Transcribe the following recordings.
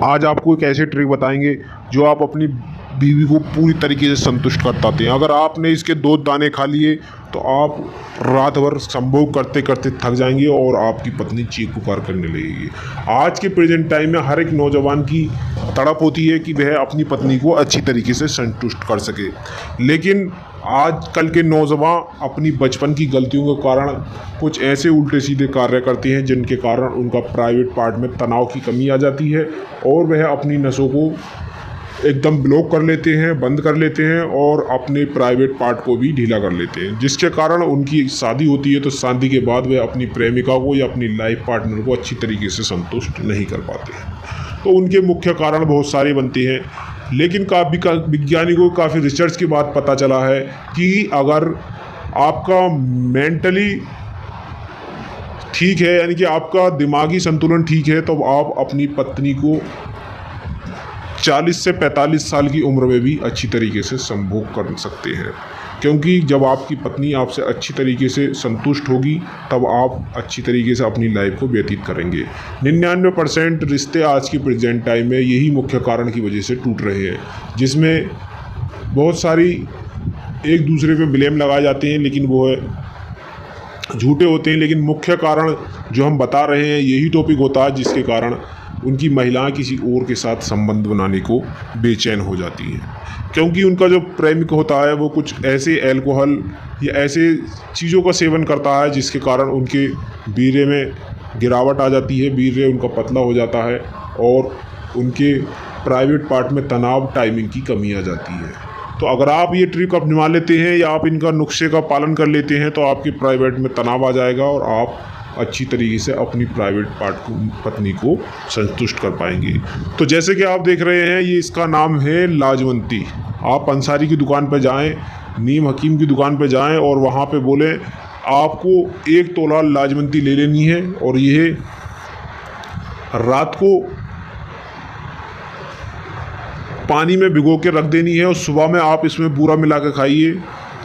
आज आपको एक ऐसे ट्रिक बताएंगे जो आप अपनी बीवी को पूरी तरीके से संतुष्ट कर पाते हैं। अगर आपने इसके 2 दाने खा लिए तो आप रात भर संभोग करते करते थक जाएंगे और आपकी पत्नी चीख पुकार करने लगेगी। आज के प्रेजेंट टाइम में हर एक नौजवान की तड़प होती है कि वह अपनी पत्नी को अच्छी तरीके से संतुष्ट कर सके, लेकिन आजकल के नौजवान अपनी बचपन की गलतियों के कारण कुछ ऐसे उल्टे सीधे कार्य करते हैं जिनके कारण उनका प्राइवेट पार्ट में तनाव की कमी आ जाती है और वह अपनी नसों को एकदम ब्लॉक कर लेते हैं, बंद कर लेते हैं और अपने प्राइवेट पार्ट को भी ढीला कर लेते हैं, जिसके कारण उनकी शादी होती है तो शादी के बाद वे अपनी प्रेमिका को या अपनी लाइफ पार्टनर को अच्छी तरीके से संतुष्ट नहीं कर पाते हैं। तो उनके मुख्य कारण बहुत सारे बनते हैं, लेकिन वैज्ञानिकों को काफ़ी रिसर्च के बाद पता चला है कि अगर आपका मेंटली ठीक है, यानी कि आपका दिमागी संतुलन ठीक है, तो आप अपनी पत्नी को 40 से 45 साल की उम्र में भी अच्छी तरीके से संभोग कर सकते हैं, क्योंकि जब आपकी पत्नी आपसे अच्छी तरीके से संतुष्ट होगी तब आप अच्छी तरीके से अपनी लाइफ को व्यतीत करेंगे। 99% रिश्ते आज की प्रेजेंट टाइम में यही मुख्य कारण की वजह से टूट रहे हैं, जिसमें बहुत सारी एक दूसरे पे ब्लेम लगाए जाते हैं, लेकिन वो झूठे होते हैं। लेकिन मुख्य कारण जो हम बता रहे हैं यही टॉपिक होता है जिसके कारण उनकी महिलाएं किसी और के साथ संबंध बनाने को बेचैन हो जाती हैं, क्योंकि उनका जो प्रेमिक होता है वो कुछ ऐसे अल्कोहल या ऐसे चीज़ों का सेवन करता है जिसके कारण उनके वीर्य में गिरावट आ जाती है, वीर्य उनका पतला हो जाता है और उनके प्राइवेट पार्ट में तनाव, टाइमिंग की कमी आ जाती है। तो अगर आप ये ट्रिक अपना लेते हैं या आप इनका नुस्खे का पालन कर लेते हैं तो आपके प्राइवेट में तनाव आ जाएगा और आप अच्छी तरीके से अपनी प्राइवेट पार्ट को, पत्नी को संतुष्ट कर पाएंगे। तो जैसे कि आप देख रहे हैं, ये इसका नाम है लाजवंती। आप अंसारी की दुकान पर जाएं, नीम हकीम की दुकान पर जाएं और वहाँ पे बोलें आपको 1 तोला लाजवंती ले लेनी है और यह रात को पानी में भिगो के रख देनी है और सुबह में आप इसमें बूरा मिला के खाइए,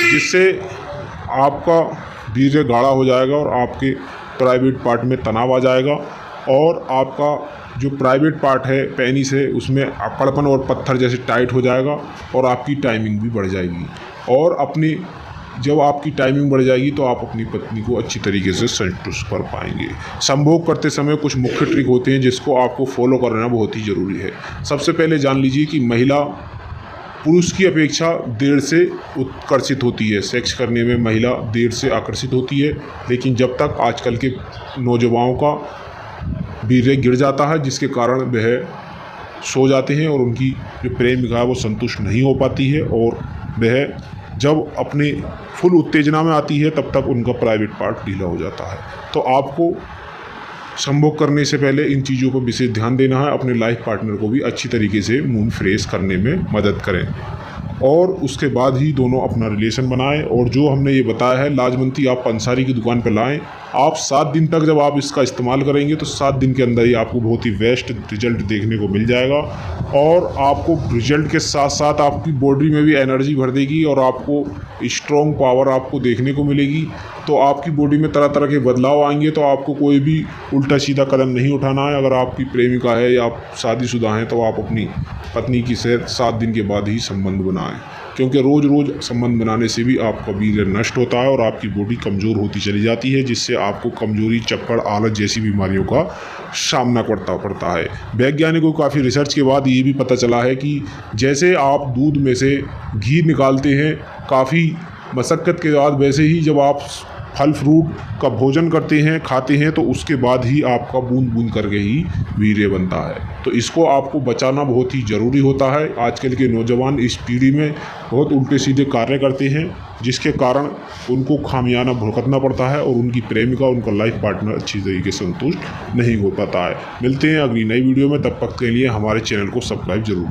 जिससे आपका वीर्य गाढ़ा हो जाएगा और आपके प्राइवेट पार्ट में तनाव आ जाएगा और आपका जो प्राइवेट पार्ट है पेनिस है उसमें अकड़पन और पत्थर जैसे टाइट हो जाएगा और आपकी टाइमिंग भी बढ़ जाएगी। और जब आपकी टाइमिंग बढ़ जाएगी तो आप अपनी पत्नी को अच्छी तरीके से संतुष्ट कर पाएंगे। संभोग करते समय कुछ मुख्य ट्रिक होते हैं जिसको आपको फॉलो करना बहुत ही ज़रूरी है। सबसे पहले जान लीजिए कि महिला पुरुष की अपेक्षा देर से उत्कर्षित होती है। सेक्स करने में महिला देर से आकर्षित होती है, लेकिन जब तक आजकल के नौजवानों का वीर्य गिर जाता है जिसके कारण वह सो जाते हैं और उनकी जो प्रेमिका है वो संतुष्ट नहीं हो पाती है और वह जब अपने फुल उत्तेजना में आती है तब तक उनका प्राइवेट पार्ट ढीला हो जाता है। तो आपको संभोग करने से पहले इन चीज़ों पर विशेष ध्यान देना है। अपने लाइफ पार्टनर को भी अच्छी तरीके से मूड फ्रेश करने में मदद करें और उसके बाद ही दोनों अपना रिलेशन बनाएं। और जो हमने ये बताया है लाजवंती आप पंसारी की दुकान पर लाएं। आप 7 दिन तक जब आप इसका इस्तेमाल करेंगे तो 7 दिन के अंदर ही आपको बहुत ही बेस्ट रिजल्ट देखने को मिल जाएगा और आपको रिजल्ट के साथ साथ आपकी बॉडी में भी एनर्जी भर देगी और आपको स्ट्रॉन्ग पावर आपको देखने को मिलेगी। तो आपकी बॉडी में तरह तरह के बदलाव आएंगे। तो आपको कोई भी उल्टा सीधा कदम नहीं उठाना है। अगर आपकी प्रेमिका है या आप शादीशुदा हैं तो आप अपनी पत्नी की सेहत 7 दिन के बाद ही संबंध बनाएं, क्योंकि रोज़ रोज़ संबंध बनाने से भी आपका वीर्य नष्ट होता है और आपकी बॉडी कमज़ोर होती चली जाती है, जिससे आपको कमज़ोरी, चक्कर, आलस जैसी बीमारियों का सामना करना पड़ता है। वैज्ञानिकों को काफ़ी रिसर्च के बाद ये भी पता चला है कि जैसे आप दूध में से घी निकालते हैं काफ़ी मशक्क़त के बाद, वैसे ही जब आप फल फ्रूट का भोजन करते हैं, खाते हैं, तो उसके बाद ही आपका बूंद बूंद करके ही वीर्य बनता है। तो इसको आपको बचाना बहुत ही ज़रूरी होता है। आजकल के नौजवान इस पीढ़ी में बहुत उल्टे सीधे कार्य करते हैं जिसके कारण उनको खामियाना भुगतना पड़ता है और उनकी प्रेमिका, उनका लाइफ पार्टनर अच्छी तरीके से संतुष्ट नहीं हो पाता है। मिलते हैं अगली नई वीडियो में, तब तक के लिए हमारे चैनल को सब्सक्राइब जरूर